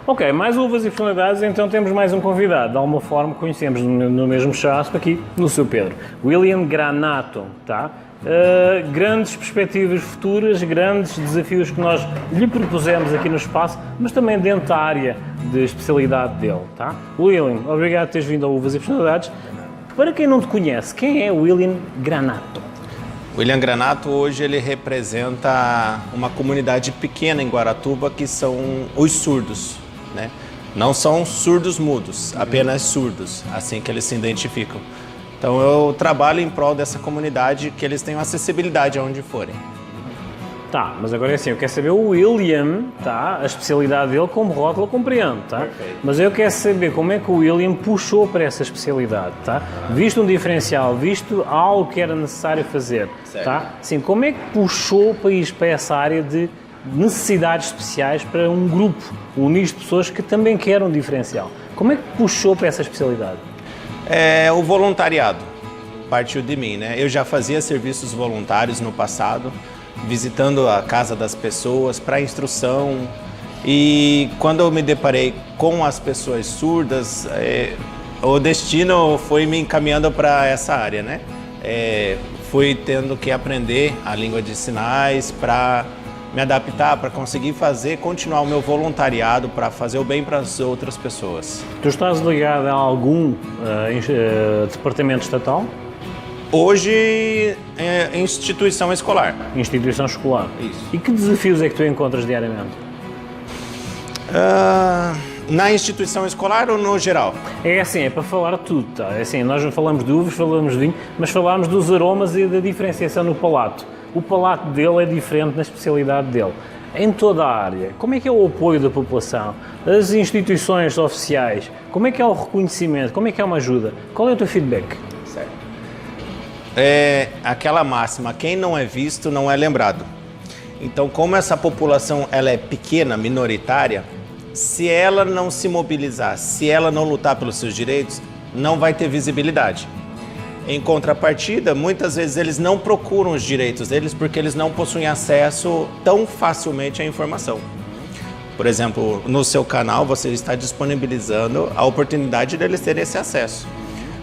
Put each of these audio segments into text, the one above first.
Ok, mais uvas e personalidades, então temos mais um convidado. De alguma forma conhecemos no mesmo chasco aqui, no Sr. Pedro. William Granato, tá? Grandes perspectivas futuras, grandes desafios que nós lhe propusemos aqui no espaço, mas também dentro da área de especialidade dele, tá? William, obrigado por teres vindo a Uvas e Personalidades. Para quem não te conhece, quem é William Granato? William Granato hoje ele representa uma comunidade pequena em Guaratuba que são os surdos, né? Não são surdos mudos, apenas surdos, assim que eles se identificam. Então eu trabalho em prol dessa comunidade que eles tenham acessibilidade aonde forem. Tá, mas agora é assim, eu quero saber o William, tá? A especialidade dele como rótulo eu compreendo, tá? Perfeito. Mas eu quero saber como é que o William puxou para essa especialidade, tá? Visto um diferencial, visto algo que era necessário fazer, certo. Tá? Sim, como é que puxou para ir para essa área de necessidades especiais para um grupo, um nicho de pessoas que também querem um diferencial? Como é que puxou para essa especialidade? O voluntariado partiu de mim, né? Eu já fazia serviços voluntários no passado, visitando a casa das pessoas para instrução, e quando eu me deparei com as pessoas surdas, o destino foi me encaminhando para essa área, né? Fui tendo que aprender a língua de sinais para me adaptar, para conseguir continuar o meu voluntariado para fazer o bem para as outras pessoas. Tu estás ligado a algum departamento estatal? Hoje, instituição escolar. Instituição escolar. Isso. E que desafios é que tu encontras diariamente? Na instituição escolar ou no geral? É assim, é para falar tudo, tá? É assim, nós não falamos de uvas, falamos de vinho, mas falamos dos aromas e da diferenciação no palato. O palato dele é diferente na especialidade dele. Em toda a área, como é que é o apoio da população? As instituições oficiais, como é que é o reconhecimento? Como é que é uma ajuda? Qual é o teu feedback? Certo. Aquela máxima, quem não é visto não é lembrado. Então, como essa população ela é pequena, minoritária, se ela não se mobilizar, se ela não lutar pelos seus direitos, não vai ter visibilidade. Em contrapartida, muitas vezes eles não procuram os direitos deles porque eles não possuem acesso tão facilmente à informação. Por exemplo, no seu canal você está disponibilizando a oportunidade deles terem esse acesso,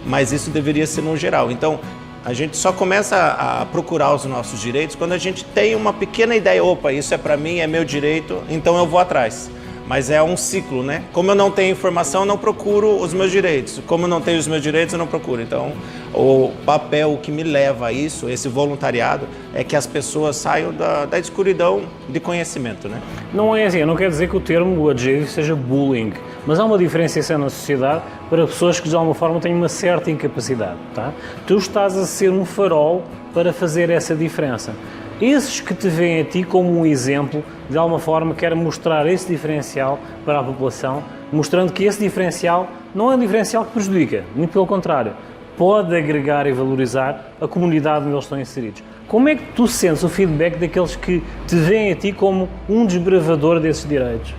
mas isso deveria ser no geral. Então, a gente só começa a procurar os nossos direitos quando a gente tem uma pequena ideia, opa, isso é para mim, é meu direito, então eu vou atrás. Mas é um ciclo, né? Como eu não tenho informação, eu não procuro os meus direitos. Como eu não tenho os meus direitos, eu não procuro. Então, o papel que me leva a isso, esse voluntariado, é que as pessoas saiam da escuridão de conhecimento, né? Não é assim, eu não quero dizer que o termo, o adjetivo, seja bullying, mas há uma diferenciação na sociedade para pessoas que de alguma forma têm uma certa incapacidade, tá? Tu estás a ser um farol para fazer essa diferença. Esses que te veem a ti como um exemplo, de alguma forma querem mostrar esse diferencial para a população, mostrando que esse diferencial não é um diferencial que prejudica, muito pelo contrário, pode agregar e valorizar a comunidade onde eles estão inseridos. Como é que tu sentes o feedback daqueles que te veem a ti como um desbravador desses direitos?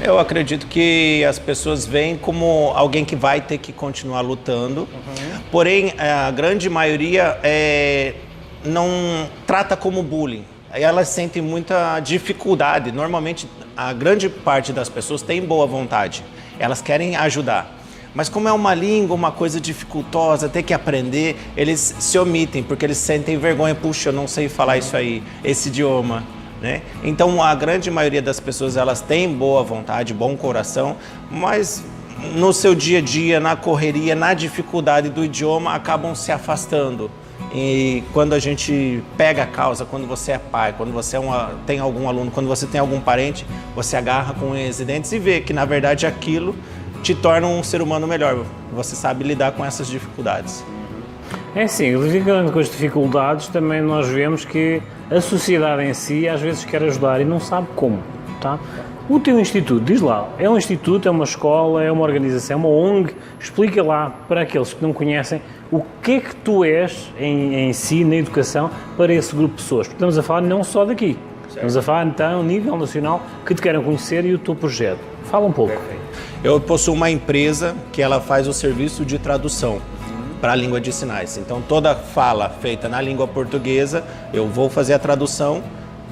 Eu acredito que as pessoas veem como alguém que vai ter que continuar lutando, porém a grande maioria não trata como bullying. Elas sentem muita dificuldade. Normalmente, a grande parte das pessoas tem boa vontade. Elas querem ajudar. Mas como é uma língua, uma coisa dificultosa, ter que aprender, eles se omitem, porque eles sentem vergonha. Puxa, eu não sei falar isso aí, esse idioma, né? Então, a grande maioria das pessoas, elas têm boa vontade, bom coração, mas no seu dia a dia, na correria, na dificuldade do idioma, acabam se afastando. E quando a gente pega a causa, quando você é pai, quando você tem algum aluno, quando você tem algum parente, você agarra com unhas e dentes e vê que, na verdade, aquilo te torna um ser humano melhor. Você sabe lidar com essas dificuldades. É sim, lidando com as dificuldades, também nós vemos que a sociedade em si, às vezes, quer ajudar e não sabe como, tá? O teu instituto, diz lá, é um instituto, é uma escola, é uma organização, é uma ONG? Explica lá para aqueles que não conhecem o que é que tu és em si, na educação, para esse grupo de pessoas. Porque estamos a falar não só daqui, Estamos a falar, então, a nível nacional, que te querem conhecer e o teu projeto. Fala um pouco. Eu possuo uma empresa que ela faz o serviço de tradução para a língua de sinais. Então, toda fala feita na língua portuguesa, eu vou fazer a tradução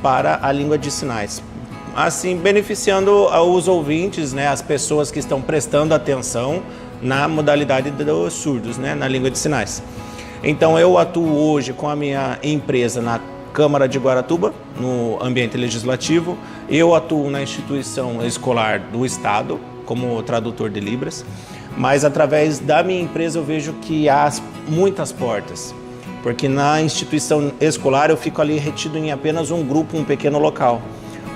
para a língua de sinais. Assim, beneficiando os ouvintes, né, as pessoas que estão prestando atenção na modalidade dos surdos, né, na língua de sinais. Então, eu atuo hoje com a minha empresa na Câmara de Guaratuba, no ambiente legislativo. Eu atuo na instituição escolar do Estado, como tradutor de Libras. Mas através da minha empresa eu vejo que há muitas portas. Porque na instituição escolar eu fico ali retido em apenas um grupo, um pequeno local.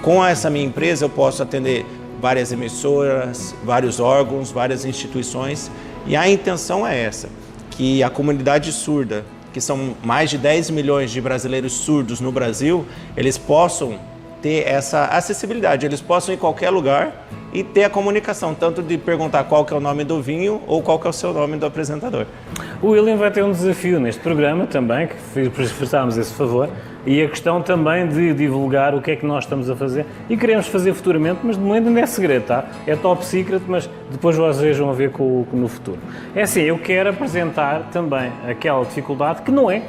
Com essa minha empresa eu posso atender várias emissoras, vários órgãos, várias instituições. E a intenção é essa, que a comunidade surda, que são mais de 10 milhões de brasileiros surdos no Brasil, eles possam ter essa acessibilidade, eles possam ir em qualquer lugar e ter a comunicação, tanto de perguntar qual que é o nome do vinho ou qual que é o seu nome do apresentador. O William vai ter um desafio neste programa também, que prestámos esse favor, e a questão também de divulgar o que é que nós estamos a fazer e queremos fazer futuramente, mas de momento ainda é segredo, tá? É top secret, mas depois vocês vão ver no futuro. É assim, eu quero apresentar também aquela dificuldade que não é,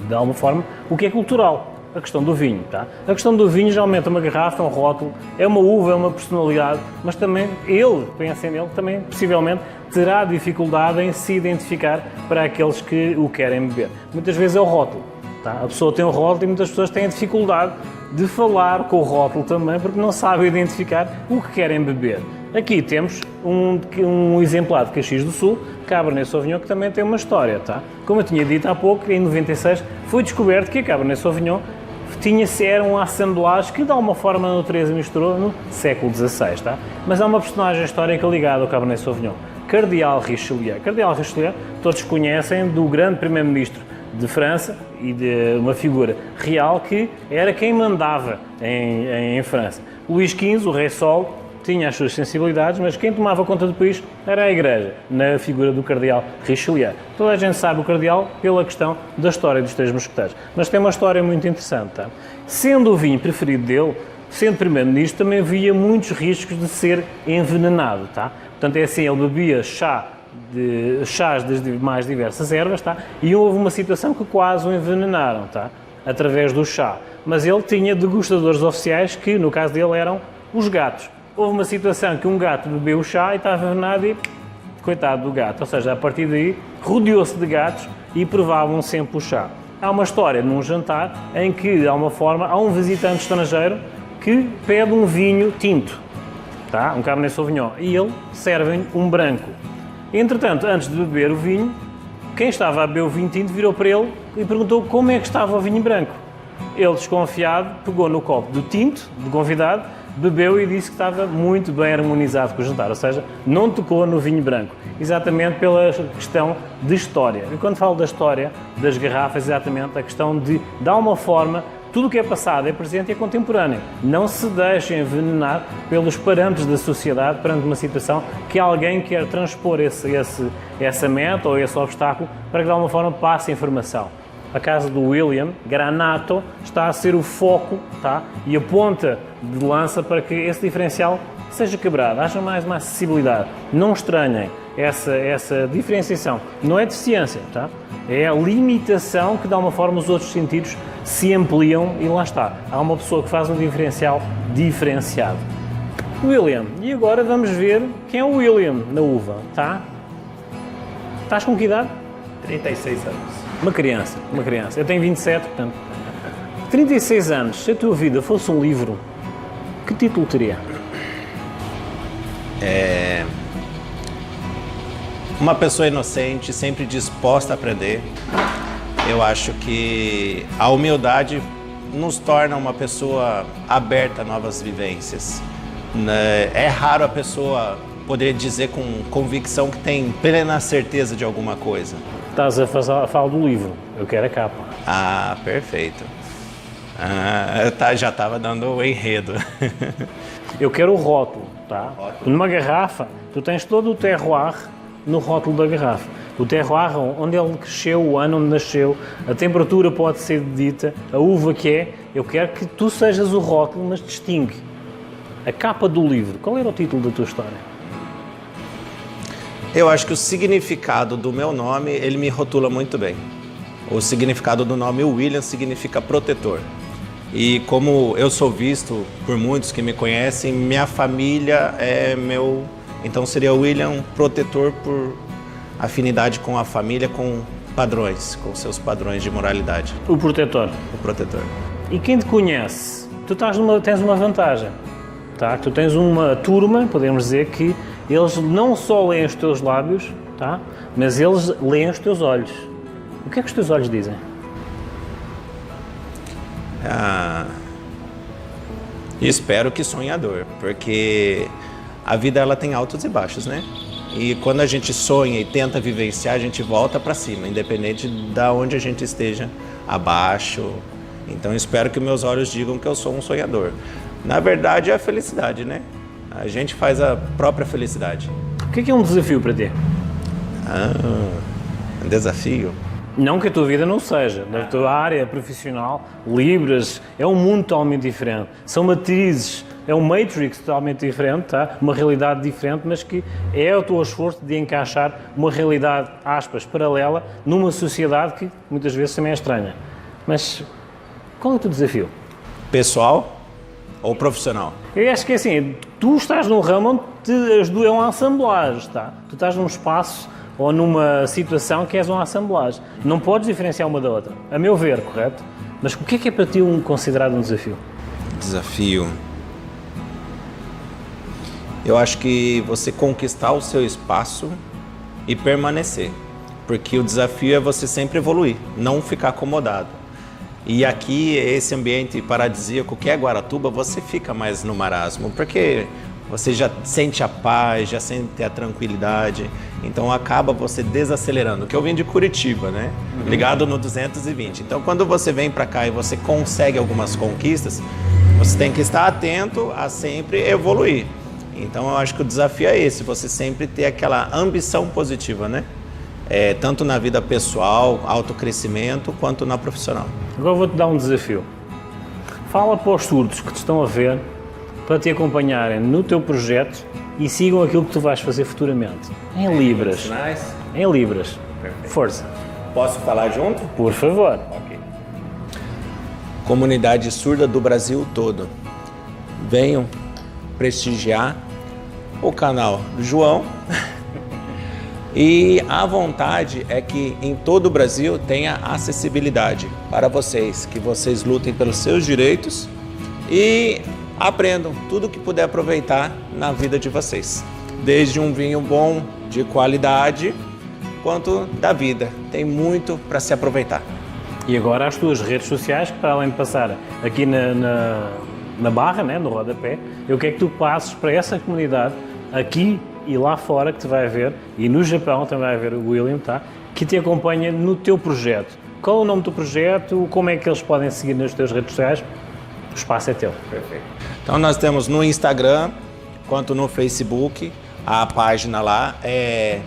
de alguma forma, o que é cultural. A questão do vinho, tá? A questão do vinho geralmente é uma garrafa, é um rótulo, é uma uva, é uma personalidade, mas também ele, pensem nele, também possivelmente terá dificuldade em se identificar para aqueles que o querem beber. Muitas vezes é o rótulo, tá? A pessoa tem o rótulo e muitas pessoas têm dificuldade de falar com o rótulo também porque não sabem identificar o que querem beber. Aqui temos um exemplar de Caxias do Sul, Cabernet Sauvignon, que também tem uma história, tá? Como eu tinha dito há pouco, em 96 foi descoberto que a Cabernet Sauvignon era um assemblage que de alguma forma a natureza misturou no século XVI, tá? Mas há uma personagem histórica ligada ao Cabernet Sauvignon, Cardeal Richelieu. Cardeal Richelieu, todos conhecem, do grande primeiro-ministro de França e de uma figura real que era quem mandava em França. Luís XV, o rei Sol, tinha as suas sensibilidades, mas quem tomava conta do país era a Igreja, na figura do Cardeal Richelieu. Toda a gente sabe o Cardeal pela questão da história dos Três Mosqueteiros, mas tem uma história muito interessante. Tá? Sendo o vinho preferido dele, sendo primeiro-ministro, também havia muitos riscos de ser envenenado. Tá? Portanto, é assim, ele bebia chás das mais diversas ervas, tá? E houve uma situação que quase o envenenaram, tá? Através do chá. Mas ele tinha degustadores oficiais que, no caso dele, eram os gatos. Houve uma situação que um gato bebeu o chá e estava envenenado e coitado do gato. Ou seja, a partir daí, rodeou-se de gatos e provavam sempre o chá. Há uma história num jantar em que, de alguma forma, há um visitante estrangeiro que pede um vinho tinto, tá? Um Cabernet Sauvignon, e ele serve um branco. Entretanto, antes de beber o vinho, quem estava a beber o vinho tinto virou para ele e perguntou como é que estava o vinho branco. Ele, desconfiado, pegou no copo do tinto, do convidado, bebeu e disse que estava muito bem harmonizado com o jantar, ou seja, não tocou no vinho branco, exatamente pela questão de história. E quando falo da história das garrafas, exatamente a questão de alguma forma, tudo o que é passado, é presente e é contemporâneo. Não se deixem envenenar pelos parâmetros da sociedade perante uma situação que alguém quer transpor essa meta ou esse obstáculo para que de alguma forma passe a informação. A casa do William Granato está a ser o foco, tá? E a ponta de lança para que esse diferencial seja quebrado, haja mais uma acessibilidade. Não estranhem essa diferenciação. Não é deficiência, tá? É a limitação que de alguma forma os outros sentidos se ampliam e lá está. Há uma pessoa que faz um diferencial diferenciado. William, e agora vamos ver quem é o William na uva, tá? Estás com que idade? 36 anos. Uma criança. Eu tenho 27, portanto. 36 anos, se a tua vida fosse um livro, que título teria? Uma pessoa inocente, sempre disposta a aprender. Eu acho que a humildade nos torna uma pessoa aberta a novas vivências. É raro a pessoa poder dizer com convicção que tem plena certeza de alguma coisa. Estás a falar do livro, eu quero a capa. Ah, perfeito. Já estava dando o enredo. Eu quero o rótulo, tá? Numa garrafa, tu tens todo o terroir no rótulo da garrafa. o terroir onde ele cresceu, o ano onde nasceu, a temperatura pode ser dita, a uva que é. Eu quero que tu sejas o rótulo, mas distingue. A capa do livro, qual era o título da tua história? Eu acho que o significado do meu nome, ele me rotula muito bem. O significado do nome William significa protetor. E como eu sou visto por muitos que me conhecem, minha família é meu... Então seria William protetor por afinidade com a família, com padrões, com seus padrões de moralidade. O protetor. O protetor. E quem te conhece, tens uma vantagem. Tá? Tu tens uma turma, podemos dizer, que eles não só leem os teus lábios, tá? Mas eles leem os teus olhos. O que é que os teus olhos dizem? Espero que sonhador, porque a vida ela tem altos e baixos, né? E quando a gente sonha e tenta vivenciar, a gente volta para cima, independente de onde a gente esteja, abaixo. Então espero que meus olhos digam que eu sou um sonhador. Na verdade é a felicidade, né? A gente faz a própria felicidade. O que é um desafio para ti? Um desafio? Não que a tua vida não seja, na tua área profissional, Libras, é um mundo totalmente diferente. São matrizes, é um matrix totalmente diferente, tá? Uma realidade diferente, mas que é o teu esforço de encaixar uma realidade, aspas, paralela, numa sociedade que muitas vezes também é estranha. Mas qual é o teu desafio? Pessoal ou profissional? Eu acho que é assim, tu estás num ramo onde as duas é um assemblagem, tá? Tu estás num espaço ou numa situação que és uma assemblagem. Não podes diferenciar uma da outra, a meu ver, correto? Mas o que é para ti considerado um desafio? Desafio. Eu acho que você conquistar o seu espaço e permanecer. Porque o desafio é você sempre evoluir, não ficar acomodado. E aqui, esse ambiente paradisíaco que é Guaratuba, você fica mais no marasmo, porque você já sente a paz, já sente a tranquilidade, então acaba você desacelerando, que eu vim de Curitiba, né? Ligado no 220. Então quando você vem para cá e você consegue algumas conquistas, você tem que estar atento a sempre evoluir. Então eu acho que o desafio é esse, você sempre ter aquela ambição positiva, né? Tanto na vida pessoal, autocrescimento, quanto na profissional. Agora vou-te dar um desafio. Fala para os surdos que te estão a ver, para te acompanharem no teu projeto e sigam aquilo que tu vais fazer futuramente. Em Libras. Em Libras. Perfeito. Força. Posso falar junto? Por favor. Ok. Comunidade surda do Brasil todo, venham prestigiar o canal do João. E a vontade é que em todo o Brasil tenha acessibilidade para vocês, que vocês lutem pelos seus direitos e aprendam tudo que puder aproveitar na vida de vocês. Desde um vinho bom, de qualidade, quanto da vida. Tem muito para se aproveitar. E agora as tuas redes sociais, que para além de passar aqui na barra, né, no rodapé, eu quero que tu passes para essa comunidade, aqui e lá fora, que te vai ver, e no Japão também vai ver o William, tá? Que te acompanha no teu projeto. Qual é o nome do projeto? Como é que eles podem seguir nas tuas redes sociais? O espaço é teu. Perfeito. Então nós temos no Instagram, quanto no Facebook, a página lá é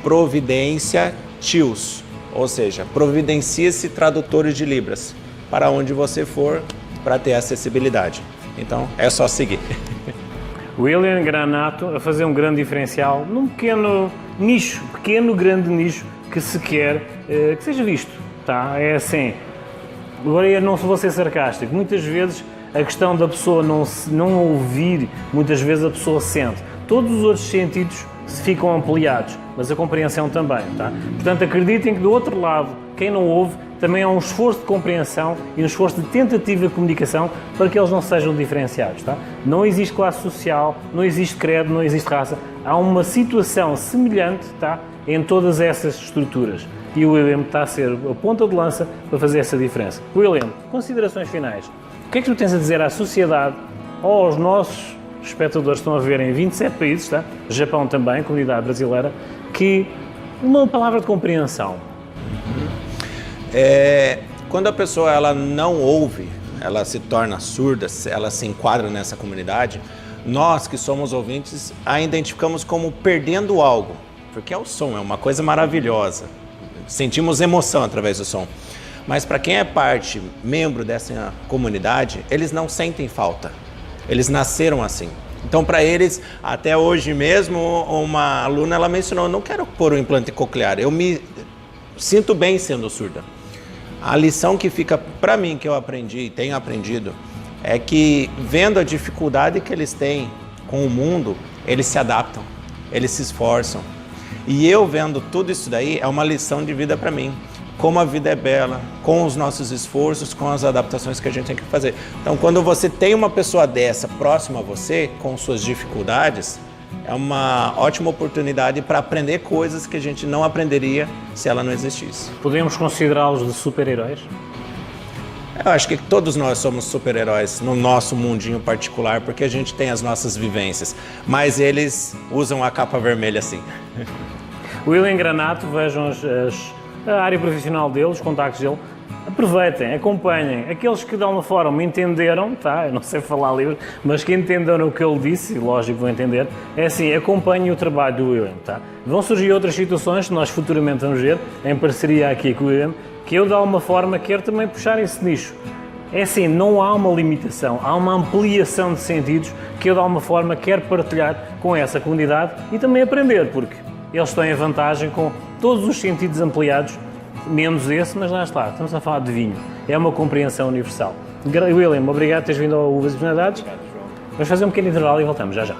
Providência Tios, ou seja, providencia-se tradutores de Libras para onde você for para ter acessibilidade. Então é só seguir. William Granato a fazer um grande diferencial num pequeno nicho, grande nicho que se quer que seja visto, tá? É assim, agora eu não vou ser sarcástico, muitas vezes a questão da pessoa não ouvir, muitas vezes a pessoa sente. Todos os outros sentidos se ficam ampliados, mas a compreensão também, tá? Portanto, acreditem que do outro lado, quem não ouve, também há um esforço de compreensão e um esforço de tentativa de comunicação para que eles não sejam diferenciados, tá? Não existe classe social, não existe credo, não existe raça. Há uma situação semelhante, tá? Em todas essas estruturas. E o William está a ser a ponta de lança para fazer essa diferença. William, considerações finais. O que é que tu tens a dizer à sociedade ou aos nossos espectadores que estão a ver em 27 países, tá? Japão também, comunidade brasileira, que uma palavra de compreensão. Quando a pessoa ela não ouve, ela se torna surda, ela se enquadra nessa comunidade, nós que somos ouvintes a identificamos como perdendo algo. porque é o som, é uma coisa maravilhosa. Sentimos emoção através do som. Mas para quem é parte, membro dessa comunidade, eles não sentem falta. Eles nasceram assim. Então, para eles, até hoje mesmo, uma aluna, ela mencionou, não quero pôr um implante coclear, eu me sinto bem sendo surda. A lição que fica para mim, que eu aprendi e tenho aprendido, é que vendo a dificuldade que eles têm com o mundo, eles se adaptam, eles se esforçam. E eu vendo tudo isso daí, é uma lição de vida para mim. Como a vida é bela, com os nossos esforços, com as adaptações que a gente tem que fazer. Então, quando você tem uma pessoa dessa próxima a você, com suas dificuldades, é uma ótima oportunidade para aprender coisas que a gente não aprenderia se ela não existisse. Podemos considerá-los de super-heróis? Eu acho que todos nós somos super-heróis no nosso mundinho particular, porque a gente tem as nossas vivências, mas eles usam a capa vermelha assim. William Granato, vejam a área profissional dele, os contactos dele, aproveitem, acompanhem. Aqueles que de alguma forma entenderam, tá? Eu não sei falar livre, mas que entenderam o que ele disse, e lógico vão entender, é assim, acompanhem o trabalho do William, tá? Vão surgir outras situações que nós futuramente vamos ver, em parceria aqui com o William, que eu de alguma forma quero também puxar esse nicho. É assim, não há uma limitação, há uma ampliação de sentidos que eu de alguma forma quero partilhar com essa comunidade e também aprender, porque eles estão em vantagem com todos os sentidos ampliados, menos esse, mas lá está, estamos a falar de vinho. É uma compreensão universal. William, obrigado por teres vindo ao Uvas e Personalidades. Vamos fazer um pequeno intervalo e voltamos já já.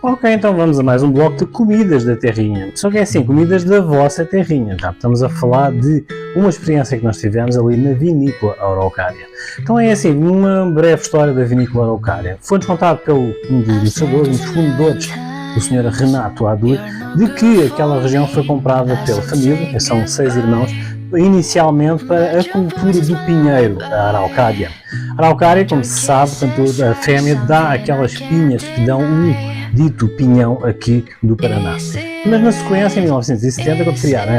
Ok, então vamos a mais um bloco de comidas da terrinha. Só que é assim, comidas da vossa terrinha. Já estamos a falar de uma experiência que nós tivemos ali na Vinícola Araucária. Então é assim, uma breve história da Vinícola Araucária. Foi-nos contado pelo um dos iniciadores, um dos fundadores, o Sr. Renato Adur, de que aquela região foi comprada pela família, são 6 irmãos, inicialmente para a cultura do pinheiro, a Araucária. A Araucária, como se sabe, portanto, a fêmea dá aquelas pinhas que dão o dito pinhão aqui do Paraná. Mas na sequência, em 1970, quando criaram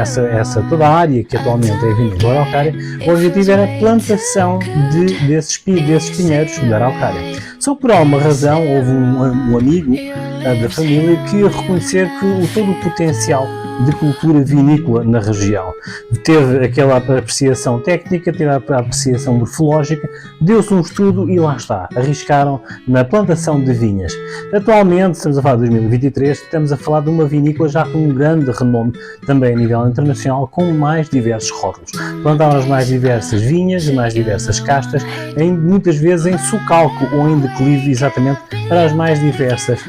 toda a área que atualmente é a Vinícola Araucária, o objetivo era a plantação desses pinheiros da Araucária. Só por alguma razão houve um amigo da família que reconhecer que todo o potencial de cultura vinícola na região. Teve aquela apreciação técnica, teve a apreciação morfológica, deu-se um estudo e lá está, arriscaram na plantação de vinhas. Atualmente, estamos a falar de 2023, estamos a falar de uma vinícola já com um grande renome, também a nível internacional, com mais diversos rótulos. Plantaram as mais diversas vinhas, as mais diversas castas, muitas vezes em socalco ou em declive, exatamente para as mais diversas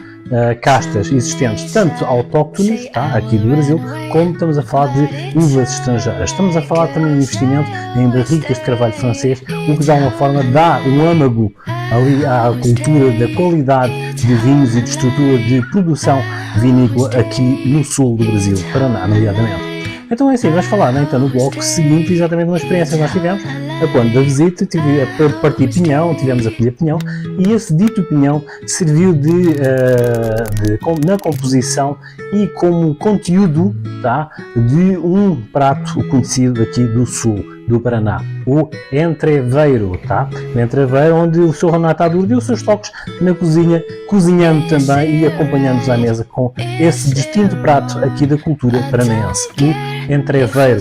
castas existentes, tanto autóctones, aqui do Brasil, como estamos a falar de uvas estrangeiras. Estamos a falar também de investimento em barricas de carvalho francês, o que de alguma forma dá um âmago ali à cultura da qualidade de vinhos e de estrutura de produção vinícola aqui no sul do Brasil, Paraná, nomeadamente. Então é assim, vamos falar então no bloco seguinte exatamente uma experiência que nós tivemos, quando da visita, a partir pinhão, tivemos a colher pinhão, e esse dito pinhão serviu na composição e como conteúdo de um prato conhecido aqui do sul do Paraná. O entreveiro, tá? O entreveiro onde o Sr. Renato Aduro deu os seus toques na cozinha, cozinhando também e acompanhando-nos à mesa com esse distinto prato aqui da cultura paranaense. O entreveiro,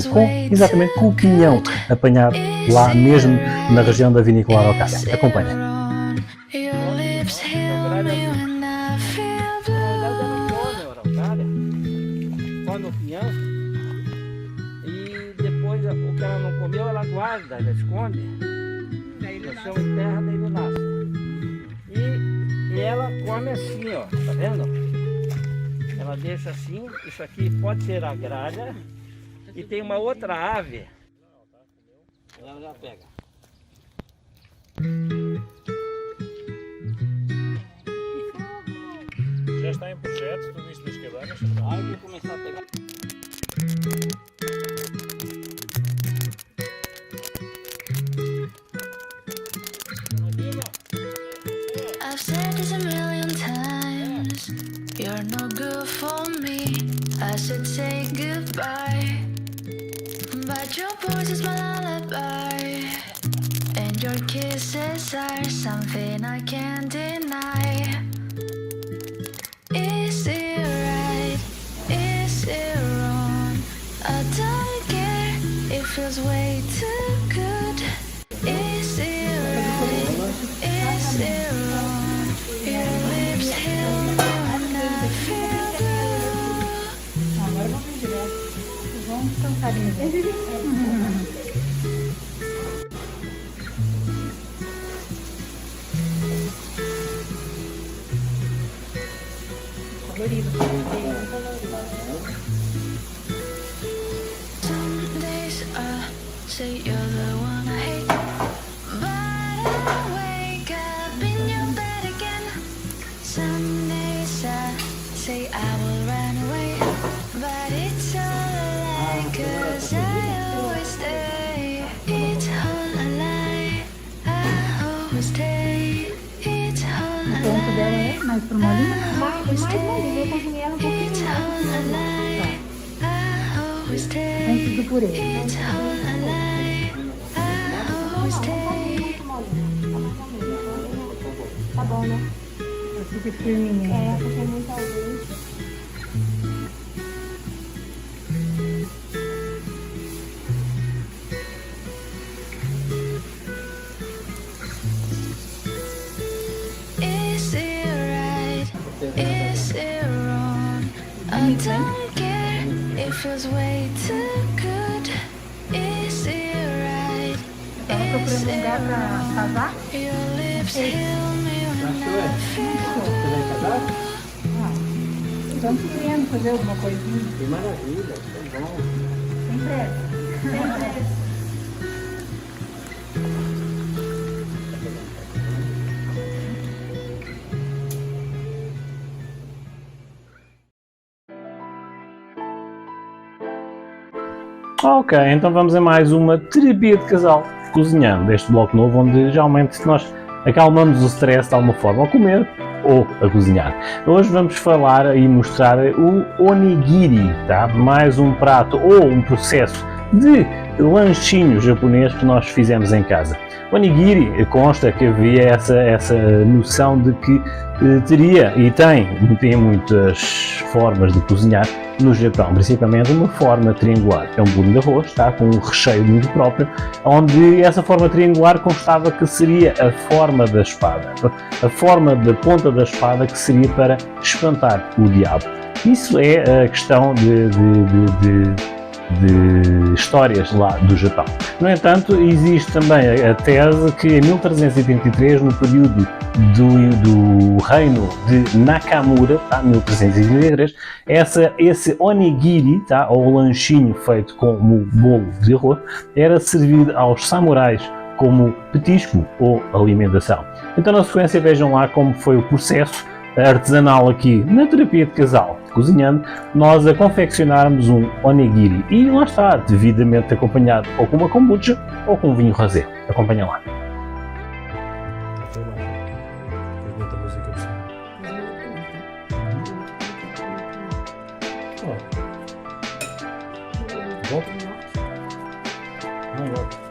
exatamente com o pinhão apanhado lá mesmo na região da Vinícola Araucária. Acompanhem. Come o pinhão e depois o que ela não comeu ela guarda, ela esconde no chão e terra, daí ele nasce. E ela come assim, ó, tá vendo? Ela deixa assim, isso aqui pode ser a gralha e tem uma outra ave, ela já pega. Já está em projeto tudo isto das cabanas? Aí eu vou começar a pegar. I've said this a million times, you're no good for me, I should say goodbye, but your voice is my lullaby, and your kisses are something I can't deny. Is it right? Is it wrong? I don't care, it feels way too good. Is it right? Is it wrong? Your lips heal me when I feel blue. Agora vamos direto. Vamos cantar. Colorido. Some days I say you're the one I hate, but I wake up in your bed again. Some days I say I will run away, but it's all a lie, 'cause I always stay. It's all a lie, I always stay. It's all a O ponto dela lie, é mais pro molinho. always Mais molinho, eu stay. cozinhei ela um pouquinho It's all mais. a lie, I always stay. Antes do purê. It's all a lie, I always stay. Tá bom, né? Fica firminha. É, porque é muita luz. Is it right? Is it wrong? I don't care, it feels way too good. Is it right? Is it wrong? Casar? Your lips heal me when I feel blue. Estamos querendo fazer alguma coisinha. Que maravilha, que bom. Sem pressa. Sem pressa. Ok, então vamos a mais uma terapia de casal cozinhando, este bloco novo onde geralmente nós acalmamos o stress de alguma forma, ao comer ou a cozinhar. Hoje vamos falar e mostrar o onigiri, tá? Mais um prato ou um processo de lanchinho japonês que nós fizemos em casa. O onigiri consta que havia essa noção de que teria e tem muitas formas de cozinhar no Japão, principalmente uma forma triangular. É um bolinho de arroz, tá? Com um recheio muito próprio, onde essa forma triangular constava que seria a forma da espada, a forma da ponta da espada que seria para espantar o diabo. Isso é a questão de histórias lá do Japão. No entanto, existe também a tese que em 1383, no período do reino de Nakamura, tá, 1383, esse onigiri, tá, ou lanchinho feito com o bolo de arroz, era servido aos samurais como petisco ou alimentação. Então, na sequência, vejam lá como foi o processo artesanal aqui na terapia de casal, cozinhando, nós a confeccionarmos um onigiri e lá está, devidamente acompanhado ou com uma kombucha ou com um vinho rosé. Acompanha lá. Não gosto.